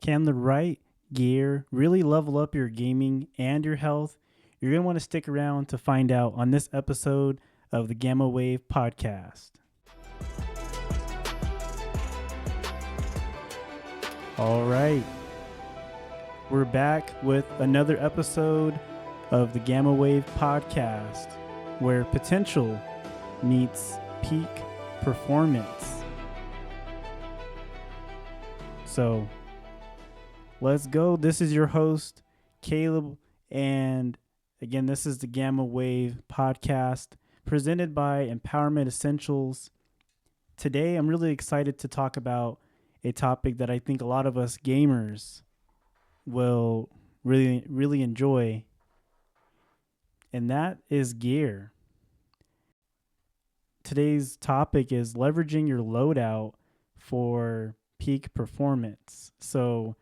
Can the right gear really level up your gaming and your health? You're going to want to stick around to find out on this episode of the G.A.M.M.A Wave podcast. All right. We're back with another episode of the G.A.M.M.A Wave podcast, where potential meets peak performance. So let's go. This is your host, Caleb, and again, this is the G.A.M.M.A Wave podcast presented by Empowerment Essentials. Today, I'm really excited to talk about a topic that I think a lot of us gamers will really enjoy, and that is gear. Today's topic is leveraging your loadout for peak performance. So,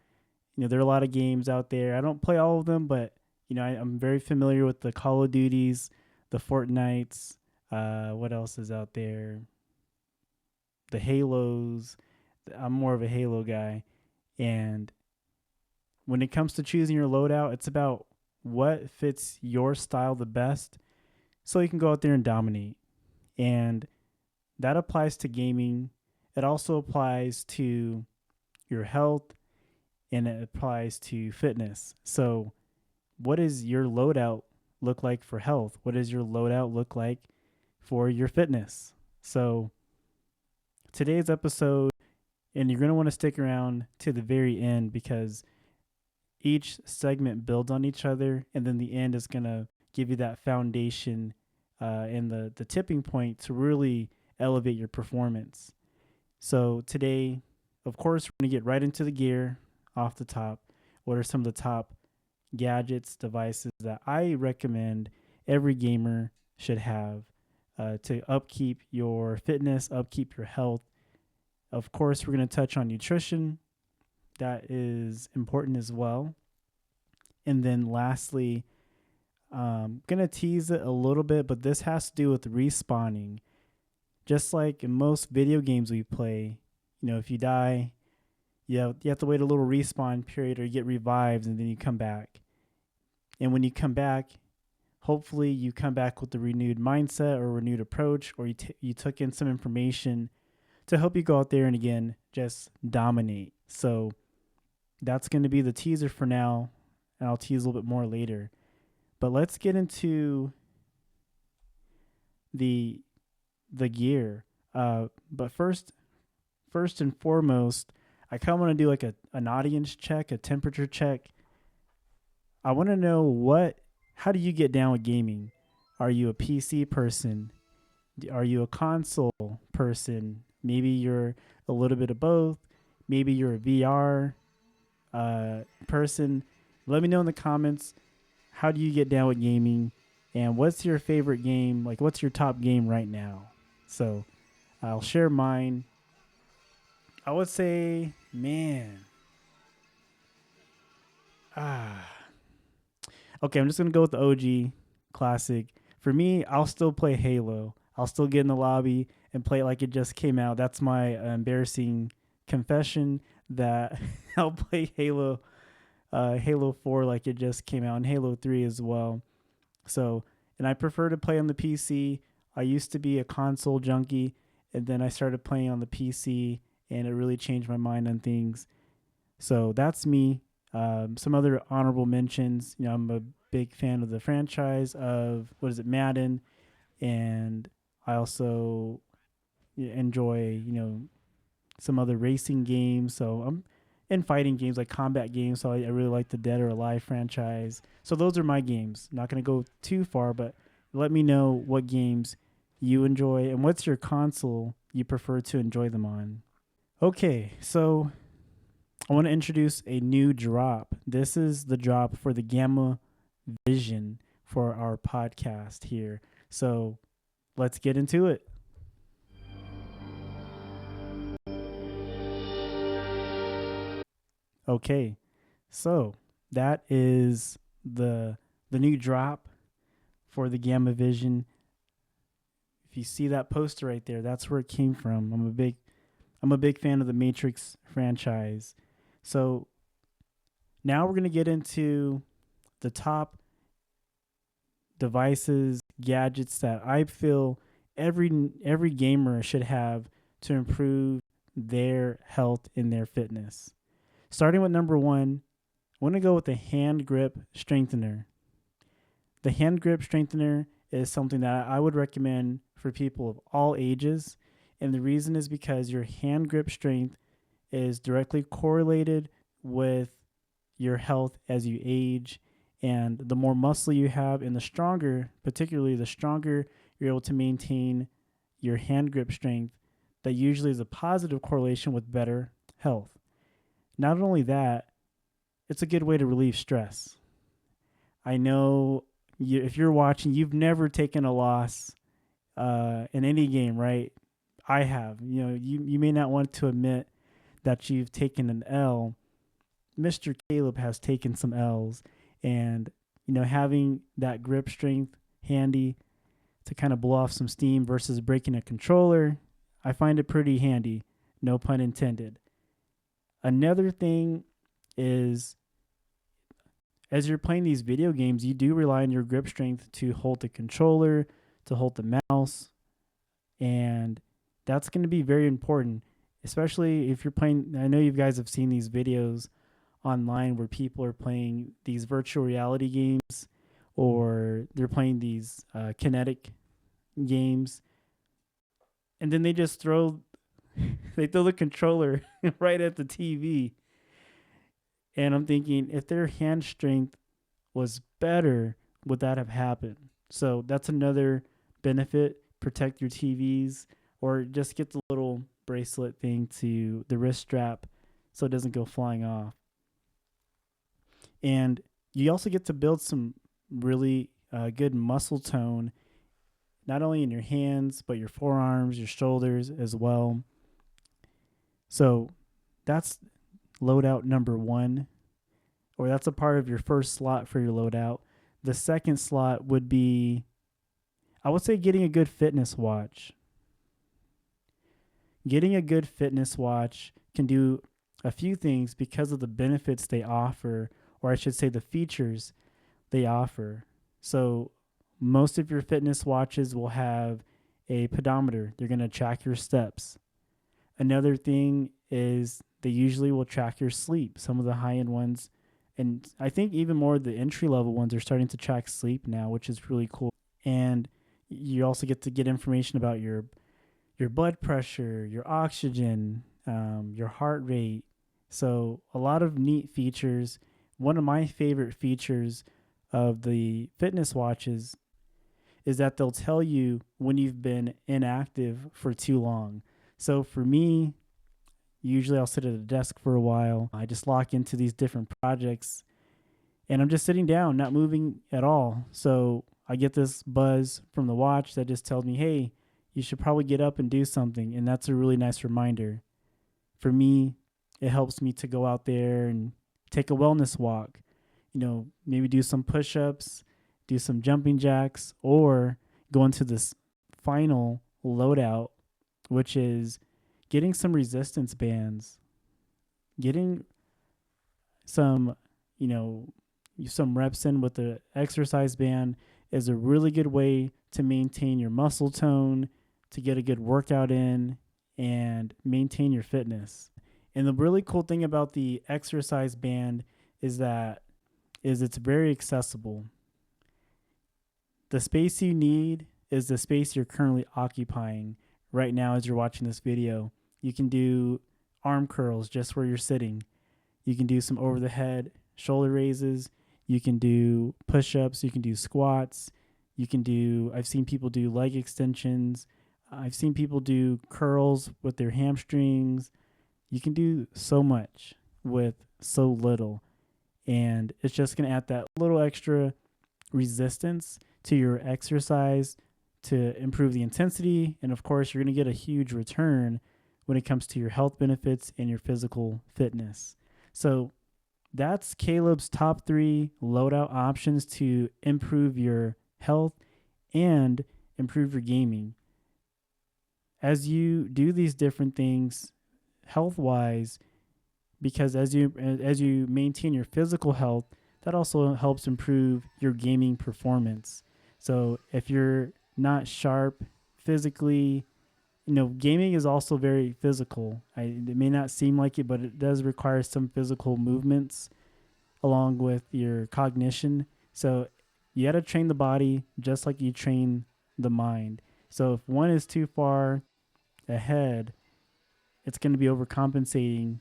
there are a lot of games out there. I don't play all of them, but I'm very familiar with the Call of Duties, the Fortnites. What else is out there? The Halos. I'm more of a Halo guy, and when it comes to choosing your loadout, it's about what fits your style the best, so you can go out there and dominate. And that applies to gaming. It also applies to your health, and it applies to fitness. So what does your loadout look like for health? What does your loadout look like for your fitness? So today's episode, and you're going to want to stick around to the very end, because each segment builds on each other, and then the end is going to give you that foundation and the tipping point to really elevate your performance. So today, of course, we're going to get right into the gear off the top. What are some of the top gadgets, devices that I recommend every gamer should have to upkeep your fitness, upkeep your health? Of course, we're going to touch on nutrition. That is important as well. And then lastly, I'm going to tease it a little bit, but this has to do with respawning. Just like in most video games we play, if you die, you have to wait a little respawn period, or you get revived, and then you come back. And when you come back, hopefully you come back with a renewed mindset or renewed approach, or you took in some information to help you go out there and, again, just dominate. So that's going to be the teaser for now, and I'll tease a little bit more later. But let's get into the gear. But first and foremost, I kind of want to do like an audience check, a temperature check. I want to know how do you get down with gaming? Are you a PC person? Are you a console person? Maybe you're a little bit of both. Maybe you're a VR person. Let me know in the comments, how do you get down with gaming? And what's your favorite game? Like, what's your top game right now? So I'll share mine. I would say, okay, I'm just going to go with the OG classic. For me, I'll still play Halo. I'll still get in the lobby and play it like it just came out. That's my embarrassing confession, that I'll play Halo 4 like it just came out, and Halo 3 as well. So, and I prefer to play on the PC. I used to be a console junkie, and then I started playing on the PC, and it really changed my mind on things. So that's me. Some other honorable mentions. I'm a big fan of the franchise of, Madden, and I also enjoy, some other racing games. So I'm in fighting games, like combat games. So I really like the Dead or Alive franchise. So those are my games. Not going to go too far, but let me know what games you enjoy and what's your console you prefer to enjoy them on. Okay, so I want to introduce a new drop. This is the drop for the G.A.M.M.A Vision for our podcast here. So let's get into it. Okay, so that is the new drop for the G.A.M.M.A Vision. If you see that poster right there, that's where it came from. I'm a big fan of the Matrix franchise. So Now we're going to get into the top devices, gadgets that I feel every gamer should have to improve their health and their fitness. Starting with number 1, I want to go with the hand grip strengthener. The hand grip strengthener is something that I would recommend for people of all ages. And the reason is because your hand grip strength is directly correlated with your health as you age. And the more muscle you have and the stronger, particularly the stronger you're able to maintain your hand grip strength, that usually is a positive correlation with better health. Not only that, it's a good way to relieve stress. I know if you're watching, you've never taken a loss in any game, right? I have. You may not want to admit that you've taken an L. Mr. Caleb has taken some L's, and having that grip strength handy to kind of blow off some steam versus breaking a controller, I find it pretty handy. No pun intended. Another thing is, as you're playing these video games, you do rely on your grip strength to hold the controller, to hold the mouse, and that's going to be very important, especially if you're playing. I know you guys have seen these videos online where people are playing these virtual reality games, or they're playing these kinetic games, and then they just throw the controller right at the TV. And I'm thinking, if their hand strength was better, would that have happened? So that's another benefit. Protect your TVs, or just get the little bracelet thing to the wrist strap so it doesn't go flying off. And you also get to build some really good muscle tone, not only in your hands, but your forearms, your shoulders as well. So that's loadout number 1, or that's a part of your first slot for your loadout. The second slot would be, I would say, getting a good fitness watch. Getting a good fitness watch can do a few things because of the benefits they offer, or I should say the features they offer. So most of your fitness watches will have a pedometer. They're going to track your steps. Another thing is they usually will track your sleep. Some of the high-end ones, and I think even more the entry-level ones, are starting to track sleep now, which is really cool. And you also get to get information about your blood pressure, your oxygen, your heart rate. So a lot of neat features. One of my favorite features of the fitness watches is that they'll tell you when you've been inactive for too long. So for me, usually I'll sit at a desk for a while. I just lock into these different projects, and I'm just sitting down, not moving at all. So I get this buzz from the watch that just tells me, hey, you should probably get up and do something. And that's a really nice reminder. For me, it helps me to go out there and take a wellness walk. Maybe do some push-ups, do some jumping jacks, or go into this final loadout, which is getting some resistance bands, getting some reps in with the exercise band is a really good way to maintain your muscle tone, to get a good workout in, and maintain your fitness. And the really cool thing about the exercise band is it's very accessible. The space you need is the space you're currently occupying right now as you're watching this video. You can do arm curls just where you're sitting. You can do some over the head shoulder raises. You can do push-ups. You can do squats. I've seen people do leg extensions. I've seen people do curls with their hamstrings. You can do so much with so little. And it's just going to add that little extra resistance to your exercise to improve the intensity. And of course, you're going to get a huge return when it comes to your health benefits and your physical fitness. So that's Caleb's top 3 loadout options to improve your health and improve your gaming. As you do these different things health-wise, because as you maintain your physical health, that also helps improve your gaming performance. So if you're not sharp physically, gaming is also very physical. It may not seem like it, but it does require some physical movements along with your cognition. So you got to train the body just like you train the mind. So if one is too far ahead, it's going to be overcompensating.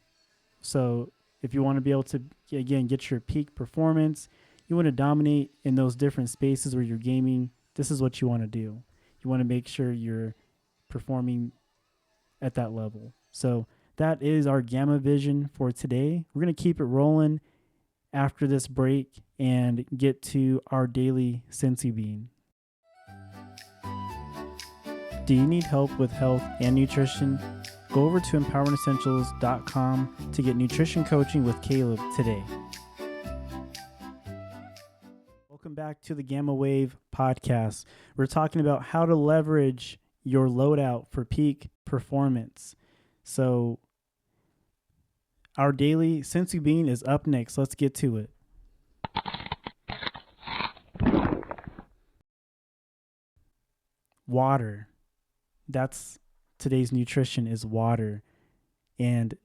So if you want to be able to, again, get your peak performance, you want to dominate in those different spaces where you're gaming. This is what you want to do. You want to make sure you're performing at that level. So that is our Gamma vision for today. We're going to keep it rolling after this break and get to our daily Senzu Bean. Do you need help with health and nutrition? Go over to empowermentessentials.com to get nutrition coaching with Caleb today. Welcome back to the G.A.M.M.A Wave podcast. We're talking about how to leverage your loadout for peak performance. So our daily Senzu Bean is up next. Let's get to it. Water. That's today's nutrition is water. And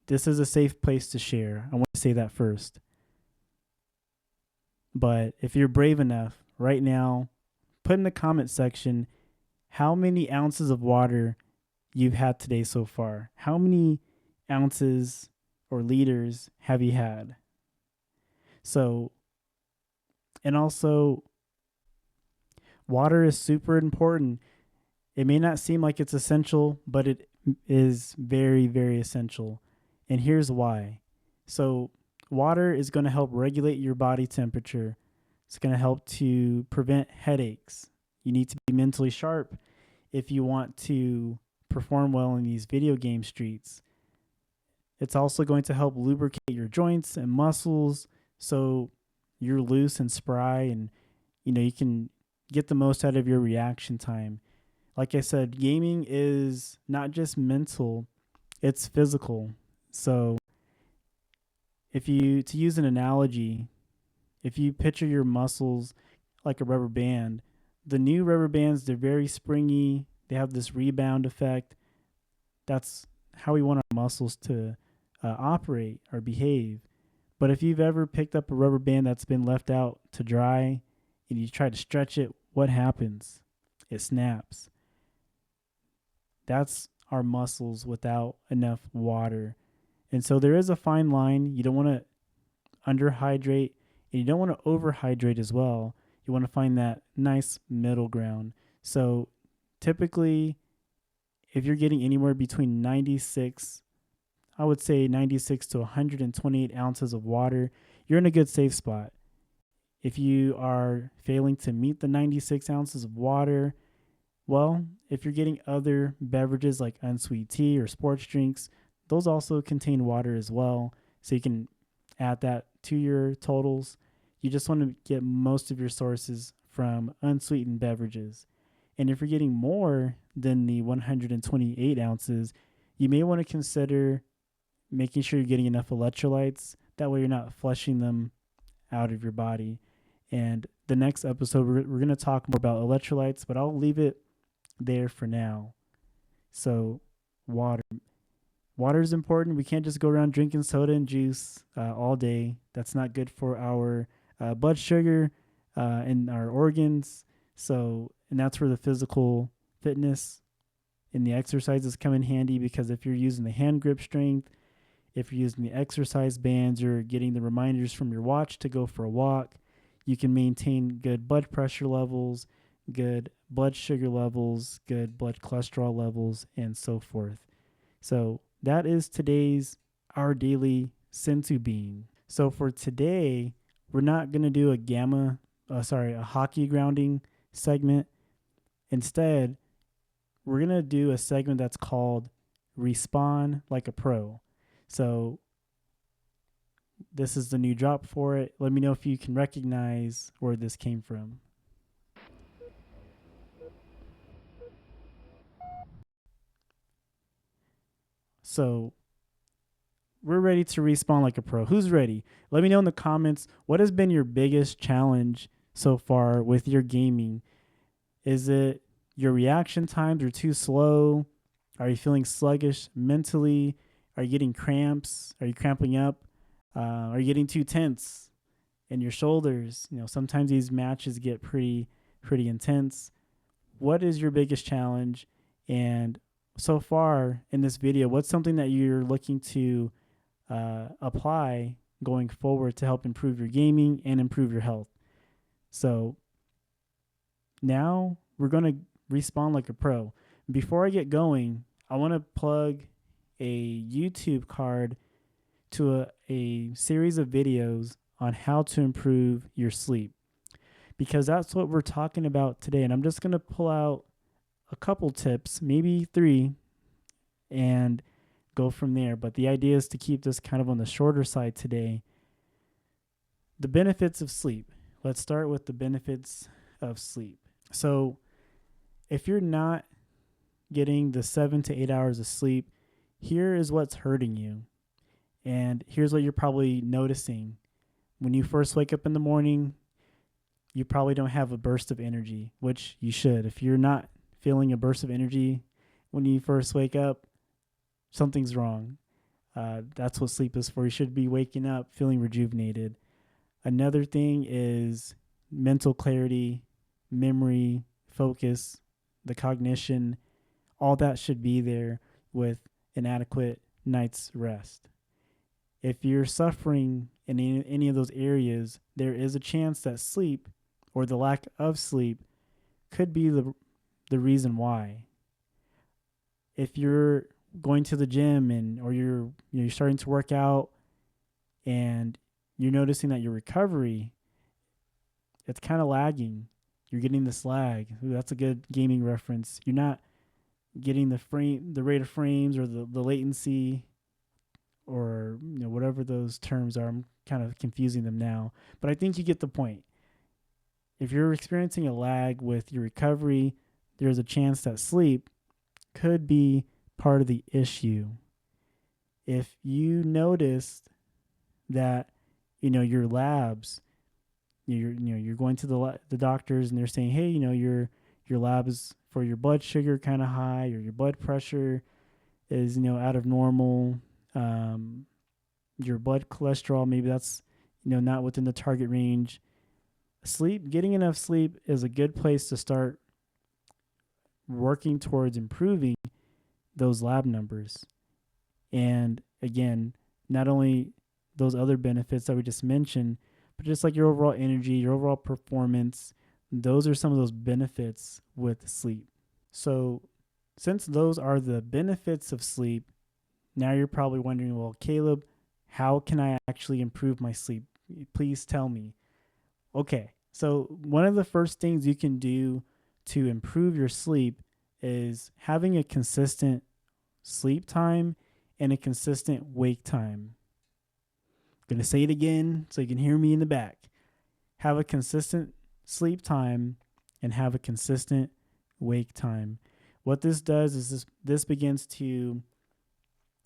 this is a safe place to share. I want to say that first. But if you're brave enough right now, put in the comment section how many ounces of water you've had today so far. How many ounces or liters have you had? So, and also, water is super important. It may not seem like it's essential, but it is very, very essential. And here's why. So, water is going to help regulate your body temperature. It's going to help to prevent headaches. You need to be mentally sharp if you want to perform well in these video game streets. It's also going to help lubricate your joints and muscles so you're loose and spry, and you can get the most out of your reaction time. Like I said, gaming is not just mental, it's physical. So to use an analogy, if you picture your muscles like a rubber band, the new rubber bands, they're very springy. They have this rebound effect. That's how we want our muscles to operate or behave. But if you've ever picked up a rubber band that's been left out to dry and you try to stretch it, what happens? It snaps. That's our muscles without enough water. And so there is a fine line. You don't want to underhydrate and you don't want to overhydrate as well. You want to find that nice middle ground. So typically, if you're getting anywhere between 96 to 128 ounces of water, you're in a good safe spot. If you are failing to meet the 96 ounces of water, well, if you're getting other beverages like unsweet tea or sports drinks, those also contain water as well. So you can add that to your totals. You just want to get most of your sources from unsweetened beverages. And if you're getting more than the 128 ounces, you may want to consider making sure you're getting enough electrolytes. That way you're not flushing them out of your body. And the next episode, we're going to talk more about electrolytes, but I'll leave it there for now. So water. Water is important. We can't just go around drinking soda and juice all day. That's not good for our blood sugar and our organs. And that's where the physical fitness and the exercises come in handy, because if you're using the hand grip strength, if you're using the exercise bands, you're getting the reminders from your watch to go for a walk. You can maintain good blood pressure levels, good blood sugar levels, good blood cholesterol levels, and so forth. So that is our daily Senzu Bean. So for today, we're not going to do a hockey grounding segment. Instead, we're going to do a segment that's called Respawn Like a Pro. So this is the new drop for it. Let me know if you can recognize where this came from. So we're ready to respawn like a pro. Who's ready? Let me know in the comments what has been your biggest challenge so far with your gaming. Is it your reaction times are too slow? Are you feeling sluggish mentally? Are you getting cramps? Are you cramping up? Are you getting too tense in your shoulders? Sometimes these matches get pretty intense. What is your biggest challenge? And so far in this video, what's something that you're looking to apply going forward to help improve your gaming and improve your health? So now we're going to respawn like a pro. Before I get going, I want to plug a YouTube card to a series of videos on how to improve your sleep, because that's what we're talking about today. And I'm just going to pull out a couple tips, maybe 3, and go from there. But the idea is to keep this kind of on the shorter side today. The benefits of sleep. Let's start with the benefits of sleep. So if you're not getting the 7 to 8 hours of sleep, here is what's hurting you. And here's what you're probably noticing. When you first wake up in the morning, you probably don't have a burst of energy, which you should. If you're not feeling a burst of energy when you first wake up, something's wrong. That's what sleep is for. You should be waking up feeling rejuvenated. Another thing is mental clarity, memory, focus, the cognition. All that should be there with an adequate night's rest. If you're suffering in any of those areas, there is a chance that sleep or the lack of sleep could be the reason why. If you're going to the gym or you're starting to work out and you're noticing that your recovery, it's kind of lagging. You're getting this lag. Ooh, that's a good gaming reference. You're not getting the rate of frames or the latency, or whatever those terms are. I'm kind of confusing them now, but I think you get the point. If you're experiencing a lag with your recovery, there's a chance that sleep could be part of the issue. If you noticed that your labs, you're going to the doctors and they're saying, hey, your labs for your blood sugar kind of high, or your blood pressure is out of normal, your blood cholesterol, maybe that's not within the target range. Getting enough sleep is a good place to start working towards improving those lab numbers. And again, not only those other benefits that we just mentioned, but just like your overall energy, your overall performance, those are some of those benefits with sleep. So since those are the benefits of sleep, now you're probably wondering, well, Caleb, how can I actually improve my sleep? Please tell me. Okay, so one of the first things you can do to improve your sleep is having a consistent sleep time and a consistent wake time. I'm going to say it again so you can hear me in the back. Have a consistent sleep time and have a consistent wake time. What this does is this begins to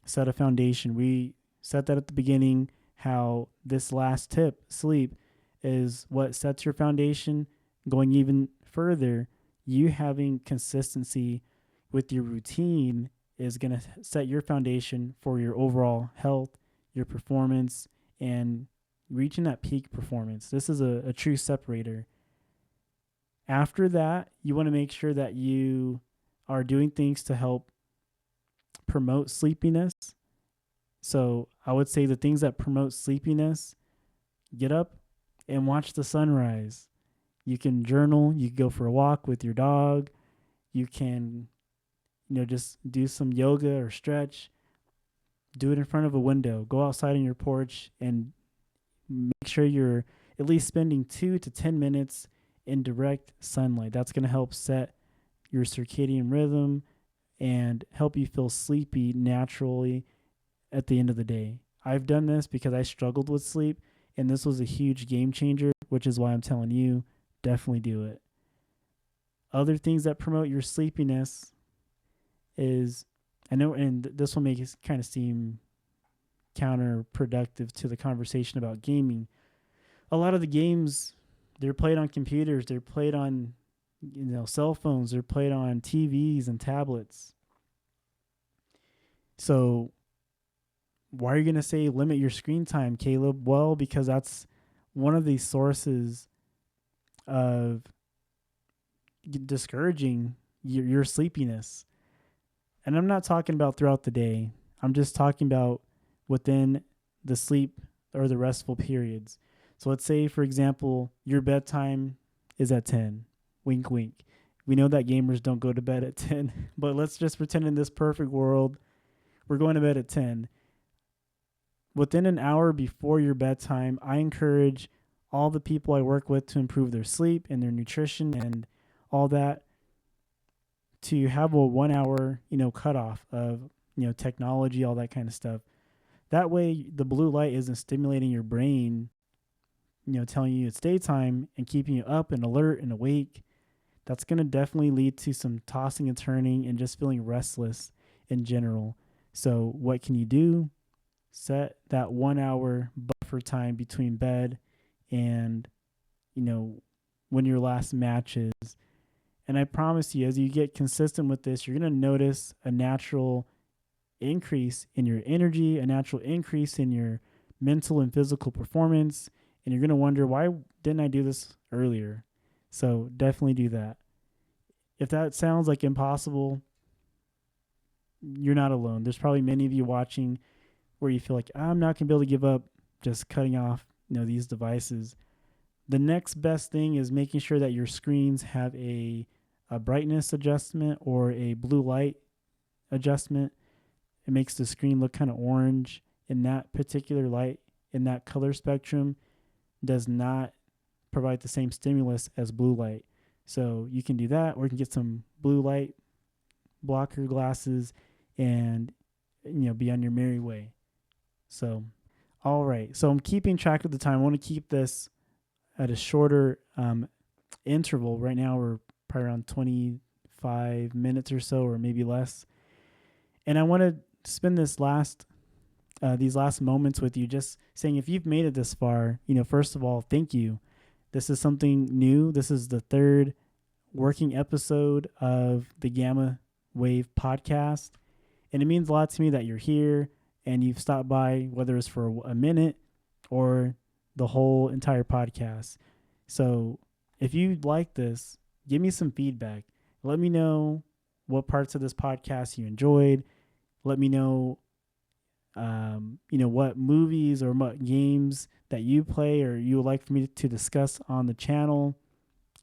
set a foundation. We set that at the beginning, how this last tip, sleep, is what sets your foundation. Going even further, you having consistency with your routine is going to set your foundation for your overall health, your performance, and reaching that peak performance. This is a true separator. After that, you want to make sure that you are doing things to help promote sleepiness. So I would say the things that promote sleepiness: get up and watch the sunrise. You can journal. You can go for a walk with your dog. You can, just do some yoga or stretch. Do it in front of a window. Go outside on your porch and make sure you're at least spending 2 to 10 minutes in direct sunlight. That's going to help set your circadian rhythm and help you feel sleepy naturally at the end of the day. I've done this because I struggled with sleep, and this was a huge game changer, which is why I'm telling you, definitely do it. Other things that promote your sleepiness is, I know, and this will make it kind of seem counterproductive to the conversation about gaming. A lot of the games, they're played on computers, they're played on cell phones, they're played on TVs and tablets. So why are you going to say limit your screen time, Caleb? Well, because that's one of the sources of discouraging your sleepiness. And I'm not talking about throughout the day. I'm just talking about within the sleep or the restful periods. So let's say, for example, your bedtime is at 10. Wink, wink. We know that gamers don't go to bed at 10, but let's just pretend in this perfect world, we're going to bed at 10. Within an hour before your bedtime, I encourage all the people I work with to improve their sleep and their nutrition and all that, to have a 1 hour, cutoff of, technology, all that kind of stuff. That way the blue light isn't stimulating your brain, telling you it's daytime and keeping you up and alert and awake. That's going to definitely lead to some tossing and turning and just feeling restless in general. So what can you do? Set that 1 hour buffer time between bed and, when your last match is. And I promise you, as you get consistent with this, you're going to notice a natural increase in your energy, a natural increase in your mental and physical performance. And you're going to wonder, why didn't I do this earlier? So definitely do that. If that sounds like impossible, you're not alone. There's probably many of you watching where you feel like, I'm not going to be able to give up just cutting off, these devices. The next best thing is making sure that your screens have a brightness adjustment or a blue light adjustment. It makes the screen look kind of orange, and that particular light in that color spectrum does not provide the same stimulus as blue light. So you can do that, or you can get some blue light blocker glasses and be on your merry way. So all right, so I'm keeping track of the time. I want to keep this at a shorter interval. Right now we're probably around 25 minutes or so, or maybe less. And I want to spend these last moments with you just saying, if you've made it this far, first of all, thank you. This is something new. This is the third working episode of the G.A.M.M.A Wave podcast. And it means a lot to me that you're here and you've stopped by, whether it's for a minute or the whole entire podcast. So if you like this, give me some feedback. Let me know what parts of this podcast you enjoyed. Let me know, what movies or what games that you play or you would like for me to discuss on the channel.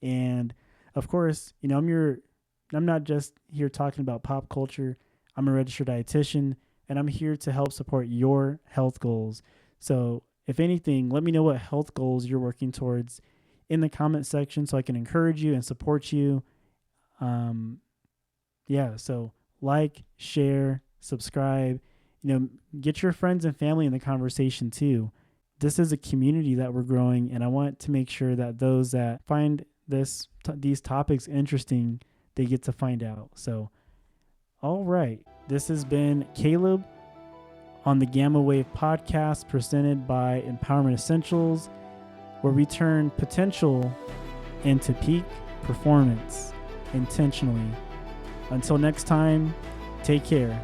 And of course, I'm not just here talking about pop culture. I'm a registered dietitian, and I'm here to help support your health goals. So if anything, let me know what health goals you're working towards in the comment section so I can encourage you and support you. So like, share, subscribe, get your friends and family in the conversation too. This is a community that we're growing, and I want to make sure that those that find these topics interesting, they get to find out. So, all right, this has been Caleb on the G.A.M.M.A Wave podcast presented by Empowerment Essentials, where we turn potential into peak performance intentionally. Until next time, take care.